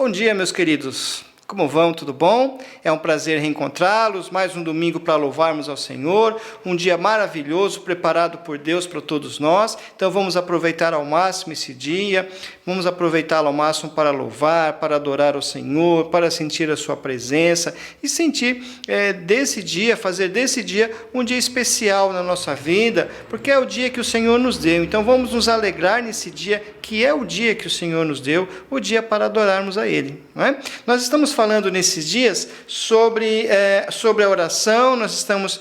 Bom dia, meus queridos. Como vão? Tudo bom? É um prazer reencontrá-los. Mais um domingo para louvarmos ao Senhor. Um dia maravilhoso, preparado por Deus para todos nós. Então vamos aproveitar ao máximo esse dia. Vamos aproveitá-lo ao máximo para louvar, para adorar ao Senhor, para sentir a sua presença e sentir fazer desse dia um dia especial na nossa vida, porque é o dia que o Senhor nos deu. Então vamos nos alegrar nesse dia, que é o dia que o Senhor nos deu, o dia para adorarmos a Ele. Não é? Nós estamos falando nesses dias sobre a oração, nós estamos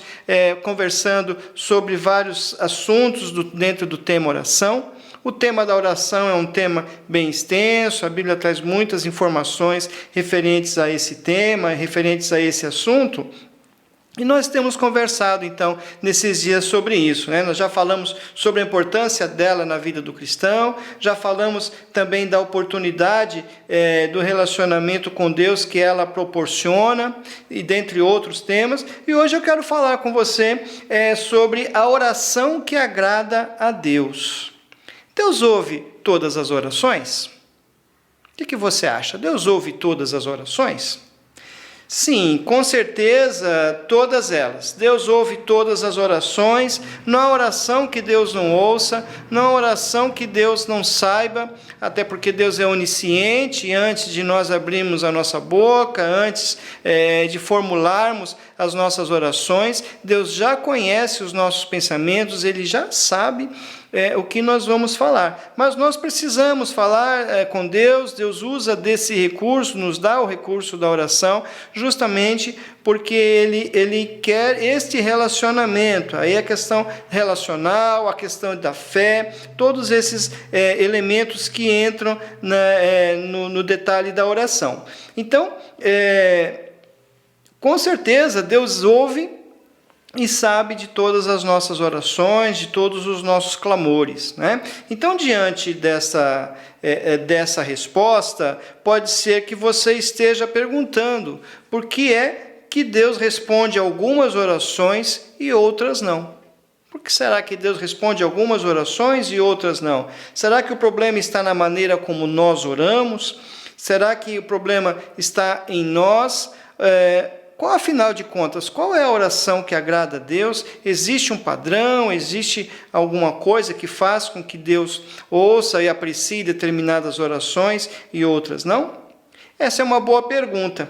conversando sobre vários assuntos dentro do tema oração. O tema da oração é um tema bem extenso, a Bíblia traz muitas informações referentes a esse tema, referentes a esse assunto. E nós temos conversado, então, nesses dias sobre isso, né? Nós já falamos sobre a importância dela na vida do cristão, já falamos também da oportunidade do relacionamento com Deus que ela proporciona, e dentre outros temas. E hoje eu quero falar com você sobre a oração que agrada a Deus. Deus ouve todas as orações? O que você acha? Deus ouve todas as orações? Sim, com certeza, todas elas. Deus ouve todas as orações. Não há oração que Deus não ouça, não há oração que Deus não saiba, até porque Deus é onisciente, e antes de nós abrirmos a nossa boca, antes de formularmos as nossas orações, Deus já conhece os nossos pensamentos, Ele já sabe o que nós vamos falar. Mas nós precisamos falar com Deus. Deus usa desse recurso, nos dá o recurso da oração, justamente porque Ele quer este relacionamento. Aí a questão relacional, a questão da fé, todos esses elementos que entram no detalhe da oração. Então, com certeza, Deus ouve e sabe de todas as nossas orações, de todos os nossos clamores, né? Então, diante dessa resposta, pode ser que você esteja perguntando por que é que Deus responde algumas orações e outras não. Por que será que Deus responde algumas orações e outras não? Será que o problema está na maneira como nós oramos? Será que o problema está em nós? Afinal de contas, qual é a oração que agrada a Deus? Existe um padrão? Existe alguma coisa que faz com que Deus ouça e aprecie determinadas orações e outras não? Essa é uma boa pergunta.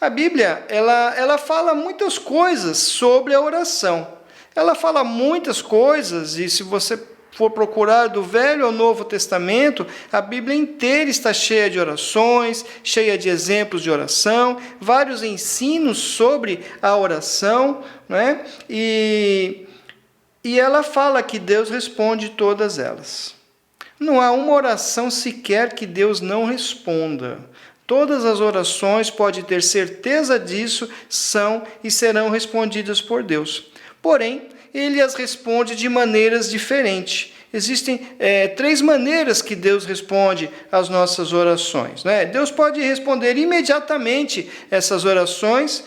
A Bíblia, ela fala muitas coisas sobre a oração. Ela fala muitas coisas, e se você for procurar do Velho ao Novo Testamento, a Bíblia inteira está cheia de orações, cheia de exemplos de oração, vários ensinos sobre a oração, né? E ela fala que Deus responde todas elas. Não há uma oração sequer que Deus não responda. Todas as orações, pode ter certeza disso, são e serão respondidas por Deus. Porém, Ele as responde de maneiras diferentes. Existem 3 maneiras que Deus responde às nossas orações, né? Deus pode responder imediatamente essas orações,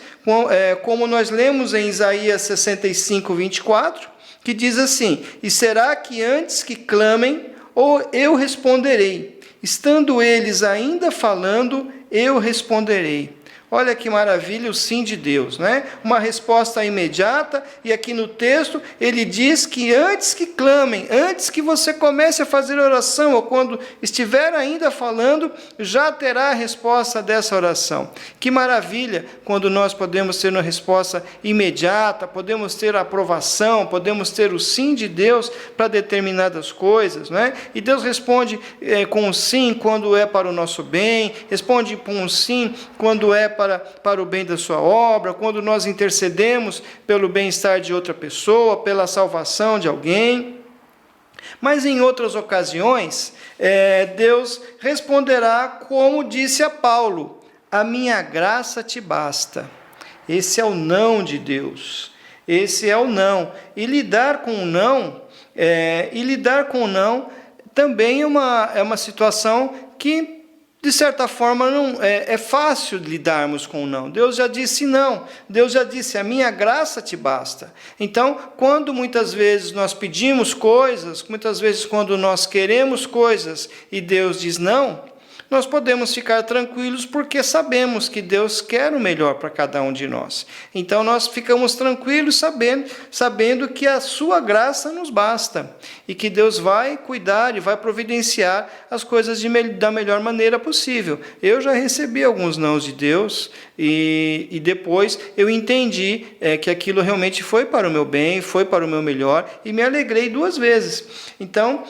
como nós lemos em Isaías 65, 24, que diz assim: E será que antes que clamem, ou eu responderei? Estando eles ainda falando, eu responderei. Olha que maravilha o sim de Deus, né? Uma resposta imediata, e aqui no texto ele diz que antes que clamem, antes que você comece a fazer oração, ou quando estiver ainda falando, já terá a resposta dessa oração. Que maravilha quando nós podemos ter uma resposta imediata, podemos ter a aprovação, podemos ter o sim de Deus para determinadas coisas, né? E Deus responde com um sim quando é para o nosso bem, responde com um sim quando é para o bem da sua obra, quando nós intercedemos pelo bem-estar de outra pessoa, pela salvação de alguém. Mas em outras ocasiões, Deus responderá como disse a Paulo: a minha graça te basta. Esse é o não de Deus. Esse é o não. E lidar com o não, também é uma situação que, de certa forma, não é fácil lidarmos com o não. Deus já disse não. Deus já disse: a minha graça te basta. Então, quando muitas vezes nós pedimos coisas, muitas vezes quando nós queremos coisas e Deus diz não, nós podemos ficar tranquilos porque sabemos que Deus quer o melhor para cada um de nós. Então nós ficamos tranquilos sabendo que a sua graça nos basta e que Deus vai cuidar e vai providenciar as coisas da melhor maneira possível. Eu já recebi alguns nãos de Deus e depois eu entendi que aquilo realmente foi para o meu bem, foi para o meu melhor e me alegrei 2 vezes. Então,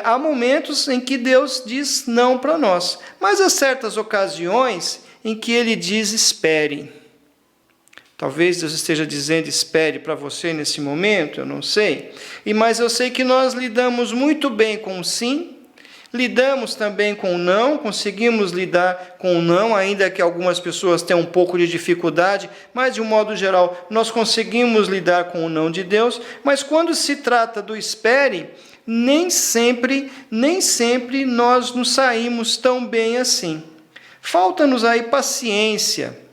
há momentos em que Deus diz não para nós, mas há certas ocasiões em que Ele diz espere. Talvez Deus esteja dizendo espere para você nesse momento, eu não sei. Mas eu sei que nós lidamos muito bem com o sim, lidamos também com o não, conseguimos lidar com o não, ainda que algumas pessoas tenham um pouco de dificuldade, mas de um modo geral nós conseguimos lidar com o não de Deus. Mas quando se trata do espere, nem sempre nós nos saímos tão bem assim. Falta-nos aí paciência.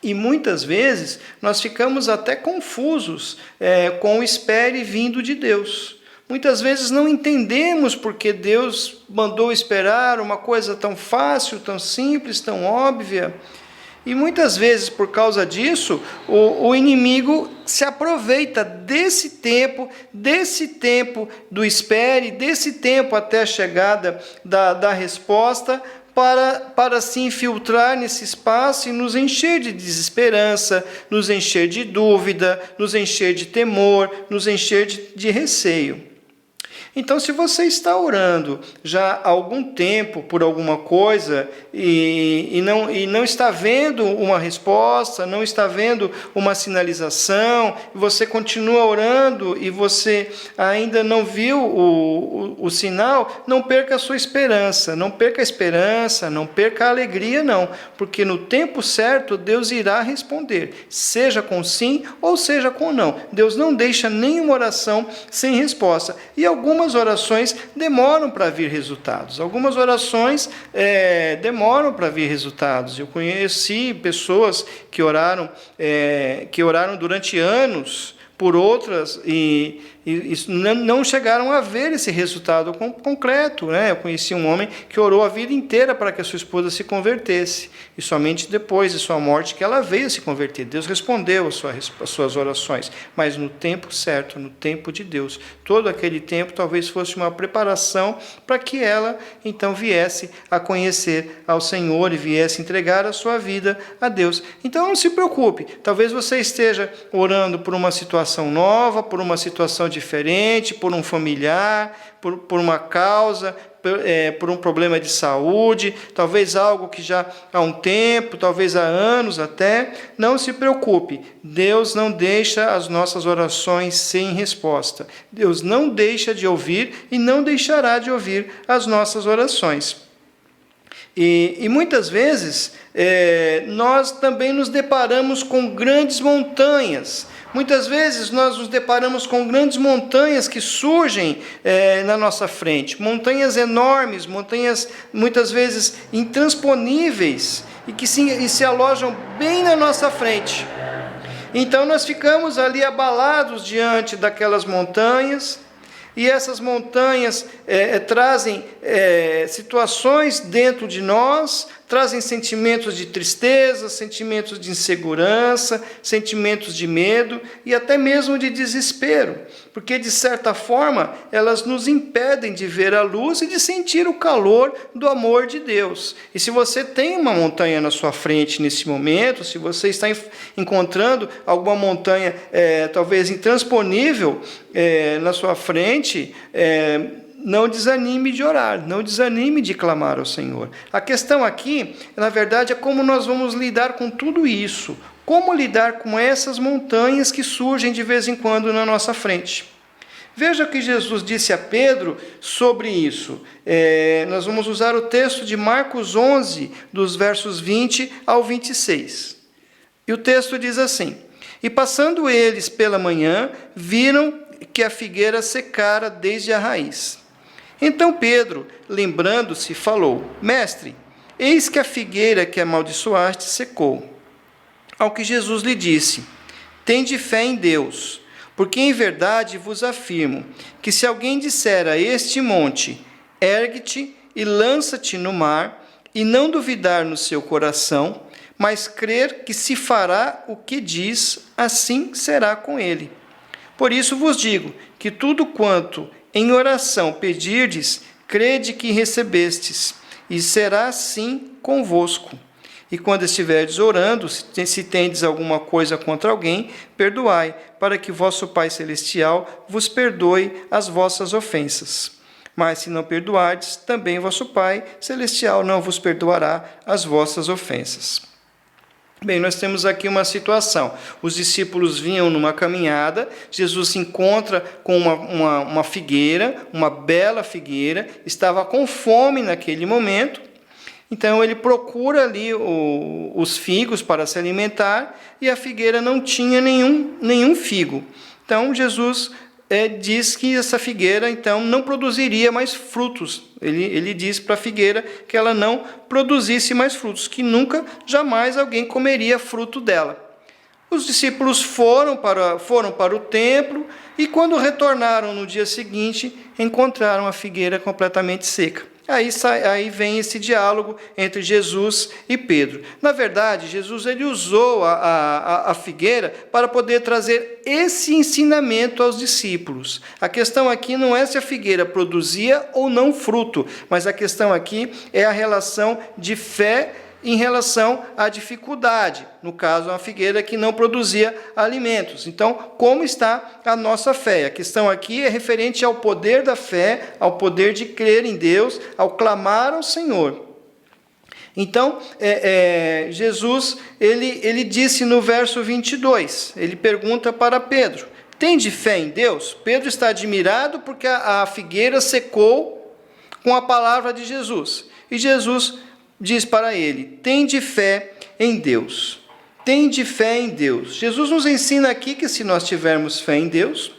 E muitas vezes nós ficamos até confusos com o espere vindo de Deus. Muitas vezes não entendemos porque Deus mandou esperar uma coisa tão fácil, tão simples, tão óbvia. E muitas vezes, por causa disso, o inimigo se aproveita desse tempo do espere, desse tempo até a chegada da resposta, para se infiltrar nesse espaço e nos encher de desesperança, nos encher de dúvida, nos encher de temor, nos encher de receio. Então, se você está orando já há algum tempo por alguma coisa e não está vendo uma resposta, não está vendo uma sinalização, você continua orando e você ainda não viu o sinal, não perca a sua esperança, não perca a esperança, não perca a alegria, não, porque no tempo certo Deus irá responder, seja com sim ou seja com não. Deus não deixa nenhuma oração sem resposta. E algumas orações demoram para vir resultados. Algumas orações demoram para vir resultados. Eu conheci pessoas que oraram durante anos por outras e não chegaram a ver esse resultado concreto, né? Eu conheci um homem que orou a vida inteira para que a sua esposa se convertesse, e somente depois de sua morte que ela veio se converter. Deus respondeu as suas orações, mas no tempo certo, no tempo de Deus. Todo aquele tempo talvez fosse uma preparação para que ela então viesse a conhecer ao Senhor e viesse entregar a sua vida a Deus. Então não se preocupe, talvez você esteja orando por uma situação nova, por uma situação diferente, por um familiar, por uma causa, por um problema de saúde, talvez algo que já há um tempo, talvez há anos até. Não se preocupe, Deus não deixa as nossas orações sem resposta. Deus não deixa de ouvir e não deixará de ouvir as nossas orações. E muitas vezes nós também nos deparamos com grandes montanhas. Muitas vezes nós nos deparamos com grandes montanhas que surgem na nossa frente. Montanhas enormes, montanhas muitas vezes intransponíveis e que se alojam bem na nossa frente. Então nós ficamos ali abalados diante daquelas montanhas. E essas montanhas trazem situações dentro de nós, trazem sentimentos de tristeza, sentimentos de insegurança, sentimentos de medo e até mesmo de desespero, porque de certa forma elas nos impedem de ver a luz e de sentir o calor do amor de Deus. E se você tem uma montanha na sua frente nesse momento, se você está encontrando alguma montanha talvez intransponível na sua frente, não desanime de orar, não desanime de clamar ao Senhor. A questão aqui, na verdade, é como nós vamos lidar com tudo isso. Como lidar com essas montanhas que surgem de vez em quando na nossa frente. Veja o que Jesus disse a Pedro sobre isso. Nós vamos usar o texto de Marcos 11, dos versos 20 ao 26. E o texto diz assim: E passando eles pela manhã, viram que a figueira secara desde a raiz. Então Pedro, lembrando-se, falou: Mestre, eis que a figueira que amaldiçoaste secou. Ao que Jesus lhe disse: Tende fé em Deus, porque em verdade vos afirmo que se alguém disser a este monte, ergue-te e lança-te no mar, e não duvidar no seu coração, mas crer que se fará o que diz, assim será com ele. Por isso vos digo que tudo quanto em oração pedirdes, crede que recebestes, e será assim convosco. E quando estiverdes orando, se tendes alguma coisa contra alguém, perdoai, para que vosso Pai Celestial vos perdoe as vossas ofensas. Mas se não perdoardes, também vosso Pai Celestial não vos perdoará as vossas ofensas. Bem, nós temos aqui uma situação. Os discípulos vinham numa caminhada, Jesus se encontra com uma figueira, uma bela figueira, estava com fome naquele momento, então ele procura ali os figos para se alimentar e a figueira não tinha nenhum figo. Então Jesus diz que essa figueira então não produziria mais frutos. Ele diz para a figueira que ela não produzisse mais frutos, que nunca, jamais alguém comeria fruto dela. Os discípulos foram para o templo e quando retornaram no dia seguinte, encontraram a figueira completamente seca. Aí vem esse diálogo entre Jesus e Pedro. Na verdade, Jesus ele usou a figueira para poder trazer esse ensinamento aos discípulos. A questão aqui não é se a figueira produzia ou não fruto, mas a questão aqui é a relação de fé em relação à dificuldade, no caso, uma figueira que não produzia alimentos. Então, como está a nossa fé? A questão aqui é referente ao poder da fé, ao poder de crer em Deus, ao clamar ao Senhor. Então, Jesus, ele disse no verso 22, ele pergunta para Pedro, tende fé em Deus? Pedro está admirado porque a figueira secou com a palavra de Jesus. E Jesus diz para ele, tende fé em Deus. Tende fé em Deus. Jesus nos ensina aqui que se nós tivermos fé em Deus,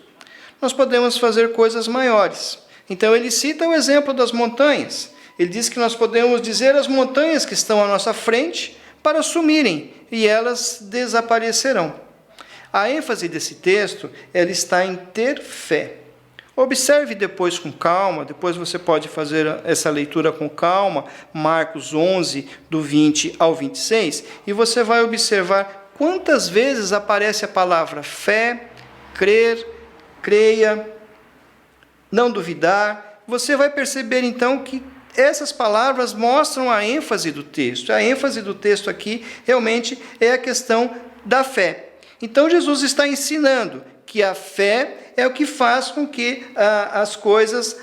nós podemos fazer coisas maiores. Então ele cita o exemplo das montanhas. Ele diz que nós podemos dizer às montanhas que estão à nossa frente para sumirem e elas desaparecerão. A ênfase desse texto, ela está em ter fé. Observe depois com calma, depois você pode fazer essa leitura com calma, Marcos 11, do 20 ao 26, e você vai observar quantas vezes aparece a palavra fé, crer, creia, não duvidar. Você vai perceber então que essas palavras mostram a ênfase do texto. A ênfase do texto aqui realmente é a questão da fé. Então Jesus está ensinando que a fé é o que faz com que as coisas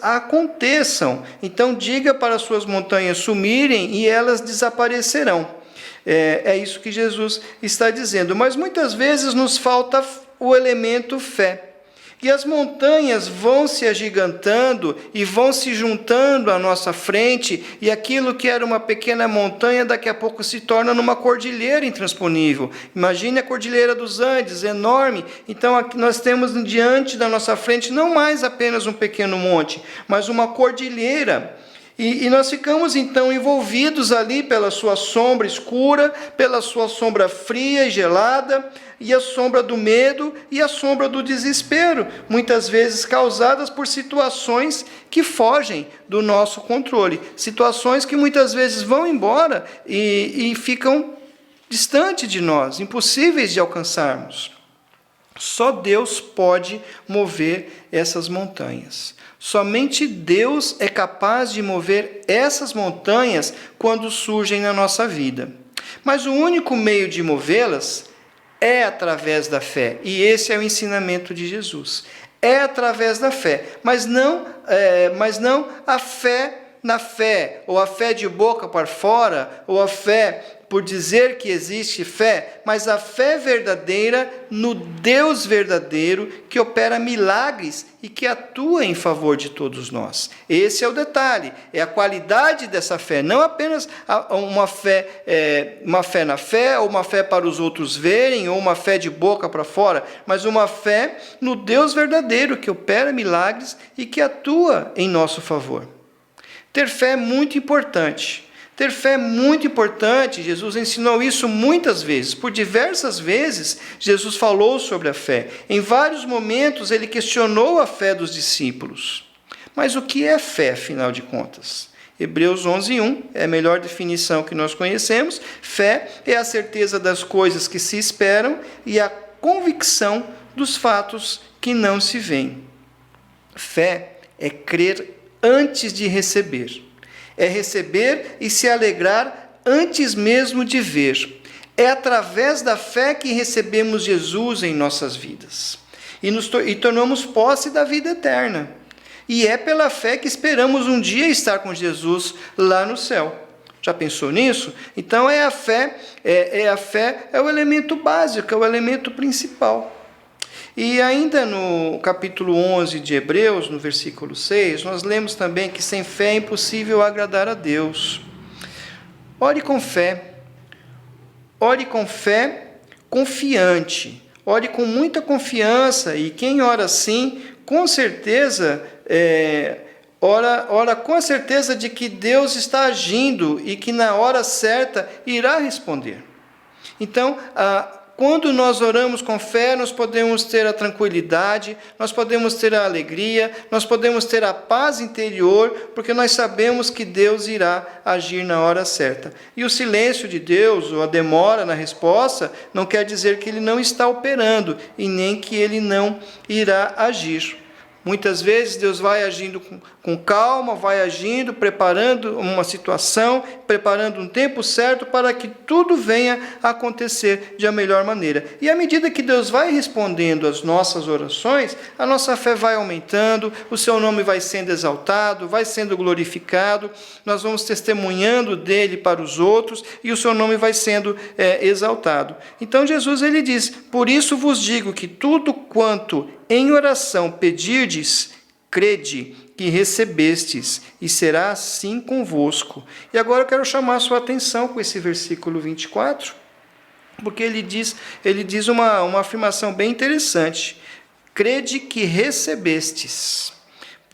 aconteçam. Então diga para as suas montanhas sumirem e elas desaparecerão. É isso que Jesus está dizendo. Mas muitas vezes nos falta o elemento fé. E as montanhas vão se agigantando e vão se juntando à nossa frente, e aquilo que era uma pequena montanha, daqui a pouco se torna numa cordilheira intransponível. Imagine a Cordilheira dos Andes, enorme. Então aqui nós temos diante da nossa frente não mais apenas um pequeno monte, mas uma cordilheira. E nós ficamos então envolvidos ali pela sua sombra escura, pela sua sombra fria e gelada, e a sombra do medo e a sombra do desespero, muitas vezes causadas por situações que fogem do nosso controle, situações que muitas vezes vão embora e ficam distante de nós, impossíveis de alcançarmos. Só Deus pode mover essas montanhas. Somente Deus é capaz de mover essas montanhas quando surgem na nossa vida. Mas o único meio de movê-las é através da fé. E esse é o ensinamento de Jesus. É através da fé, mas não a fé na fé, ou a fé de boca para fora, ou a fé por dizer que existe fé, mas a fé verdadeira no Deus verdadeiro que opera milagres e que atua em favor de todos nós. Esse é o detalhe, é a qualidade dessa fé, não apenas uma fé na fé, ou uma fé para os outros verem, ou uma fé de boca para fora, mas uma fé no Deus verdadeiro que opera milagres e que atua em nosso favor. Ter fé é muito importante. Ter fé é muito importante, Jesus ensinou isso muitas vezes. Por diversas vezes, Jesus falou sobre a fé. Em vários momentos, ele questionou a fé dos discípulos. Mas o que é fé, afinal de contas? Hebreus 11:1 é a melhor definição que nós conhecemos. Fé é a certeza das coisas que se esperam e a convicção dos fatos que não se veem. Fé é crer antes de receber. É receber e se alegrar antes mesmo de ver. É através da fé que recebemos Jesus em nossas vidas e tornamos posse da vida eterna. E é pela fé que esperamos um dia estar com Jesus lá no céu. Já pensou nisso? Então a fé é o elemento básico, é o elemento principal. E ainda no capítulo 11 de Hebreus, no versículo 6, nós lemos também que sem fé é impossível agradar a Deus. Ore com fé confiante, ore com muita confiança, e quem ora assim, com certeza, ora com a certeza de que Deus está agindo e que na hora certa irá responder. Então, quando nós oramos com fé, nós podemos ter a tranquilidade, nós podemos ter a alegria, nós podemos ter a paz interior, porque nós sabemos que Deus irá agir na hora certa. E o silêncio de Deus, ou a demora na resposta, não quer dizer que Ele não está operando, e nem que Ele não irá agir. Muitas vezes Deus vai agindo com calma, vai agindo, preparando uma situação, preparando um tempo certo para que tudo venha a acontecer de a melhor maneira. E à medida que Deus vai respondendo às nossas orações, a nossa fé vai aumentando, o seu nome vai sendo exaltado, vai sendo glorificado, nós vamos testemunhando dele para os outros e o seu nome vai sendo exaltado. Então Jesus ele diz: por isso vos digo que tudo quanto em oração pedirdes, crede que recebestes, e será assim convosco. E agora eu quero chamar a sua atenção com esse versículo 24, porque ele diz uma afirmação bem interessante. Crede que recebestes.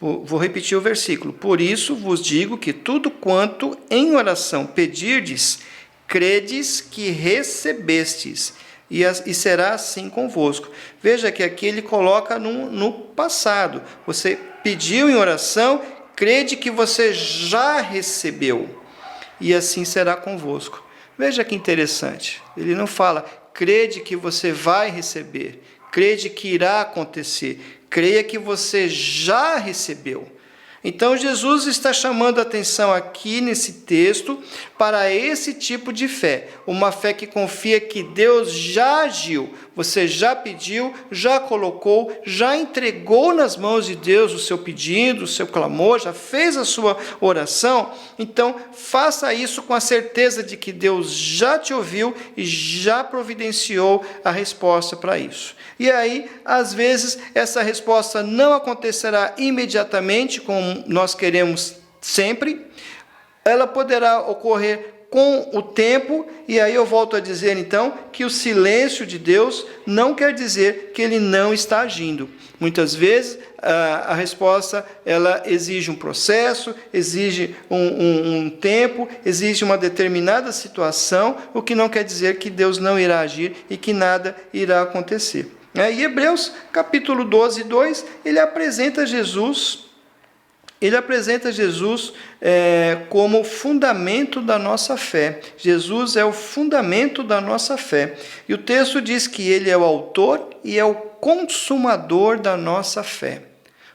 Vou repetir o versículo. Por isso vos digo que tudo quanto em oração pedirdes, credes que recebestes, e será assim convosco. Veja que aqui ele coloca no passado. Você pediu em oração, crede que você já recebeu, e assim será convosco. Veja que interessante. Ele não fala, crede que você vai receber, crede que irá acontecer, creia que você já recebeu. Então Jesus está chamando a atenção aqui nesse texto para esse tipo de fé, uma fé que confia que Deus já agiu, você já pediu, já colocou, já entregou nas mãos de Deus o seu pedido, o seu clamor, já fez a sua oração. Então faça isso com a certeza de que Deus já te ouviu e já providenciou a resposta para isso. E aí, às vezes, essa resposta não acontecerá imediatamente, como nós queremos sempre. Ela poderá ocorrer com o tempo, e aí eu volto a dizer, então, que o silêncio de Deus não quer dizer que Ele não está agindo. Muitas vezes, a resposta ela exige um processo, exige um tempo, exige uma determinada situação, o que não quer dizer que Deus não irá agir e que nada irá acontecer. E Hebreus capítulo 12, 2, ele apresenta Jesus como fundamento da nossa fé. Jesus é o fundamento da nossa fé. E o texto diz que ele é o autor e é o consumador da nossa fé.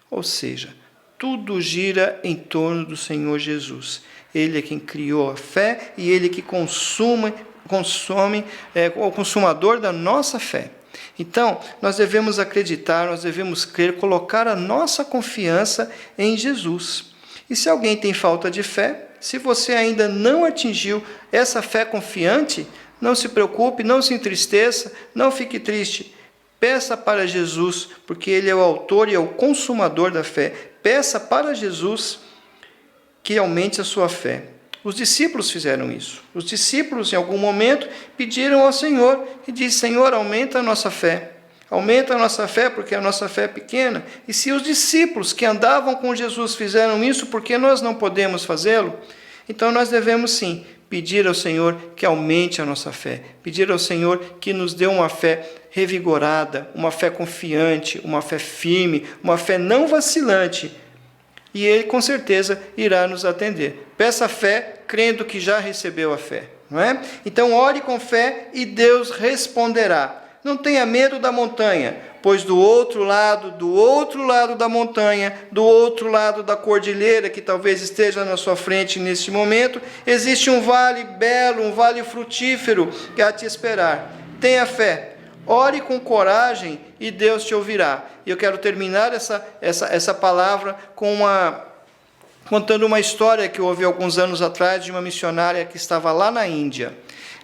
Ou seja, tudo gira em torno do Senhor Jesus. Ele é quem criou a fé e ele que é o consumador da nossa fé. Então, nós devemos acreditar, nós devemos crer, colocar a nossa confiança em Jesus. E se alguém tem falta de fé, se você ainda não atingiu essa fé confiante, não se preocupe, não se entristeça, não fique triste. Peça para Jesus, porque Ele é o autor e é o consumador da fé. Peça para Jesus que aumente a sua fé. Os discípulos fizeram isso. Os discípulos, em algum momento, pediram ao Senhor e disseram: Senhor, aumenta a nossa fé. Aumenta a nossa fé, porque a nossa fé é pequena. E se os discípulos que andavam com Jesus fizeram isso, por que nós não podemos fazê-lo? Então nós devemos sim pedir ao Senhor que aumente a nossa fé. Pedir ao Senhor que nos dê uma fé revigorada, uma fé confiante, uma fé firme, uma fé não vacilante, e Ele com certeza irá nos atender. Peça fé, crendo que já recebeu a fé, não é? Então ore com fé e Deus responderá. Não tenha medo da montanha, pois do outro lado da montanha, do outro lado da cordilheira, que talvez esteja na sua frente neste momento, existe um vale belo, um vale frutífero que há a te esperar. Tenha fé, ore com coragem e Deus te ouvirá. E eu quero terminar essa palavra contando uma história que eu ouvi alguns anos atrás de uma missionária que estava lá na Índia.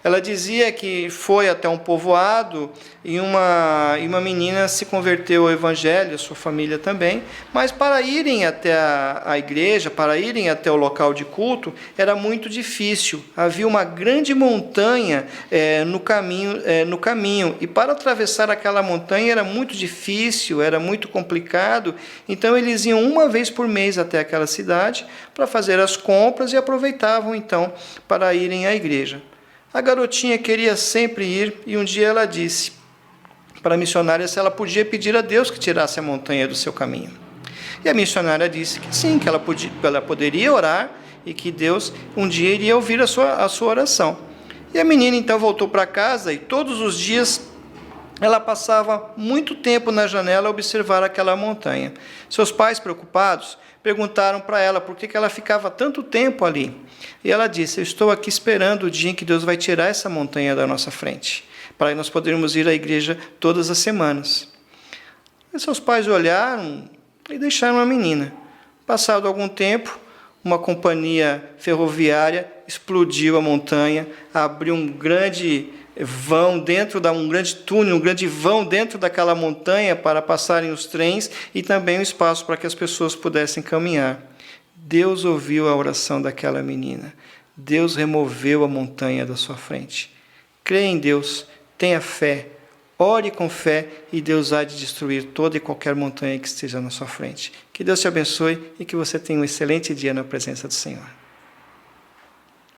Ela dizia que foi até um povoado e uma menina se converteu ao evangelho, sua família também, mas para irem até a igreja, para irem até o local de culto, era muito difícil. Havia uma grande montanha no caminho, e para atravessar aquela montanha era muito difícil, era muito complicado. Então eles iam uma vez por mês até aquela cidade para fazer as compras e aproveitavam então para irem à igreja. A garotinha queria sempre ir e um dia ela disse para a missionária se ela podia pedir a Deus que tirasse a montanha do seu caminho. E a missionária disse que sim, que ela poderia orar e que Deus um dia iria ouvir a sua oração. E a menina então voltou para casa e todos os dias ela passava muito tempo na janela a observar aquela montanha. Seus pais, preocupados, perguntaram para ela por que ela ficava tanto tempo ali. E ela disse: eu estou aqui esperando o dia em que Deus vai tirar essa montanha da nossa frente, para nós podermos ir à igreja todas as semanas. E seus pais olharam e deixaram a menina. Passado algum tempo, uma companhia ferroviária explodiu a montanha, abriu um grande vão um grande túnel, um grande vão dentro daquela montanha para passarem os trens e também um espaço para que as pessoas pudessem caminhar. Deus ouviu a oração daquela menina. Deus removeu a montanha da sua frente. Creia em Deus, tenha fé, ore com fé e Deus há de destruir toda e qualquer montanha que esteja na sua frente. Que Deus te abençoe e que você tenha um excelente dia na presença do Senhor.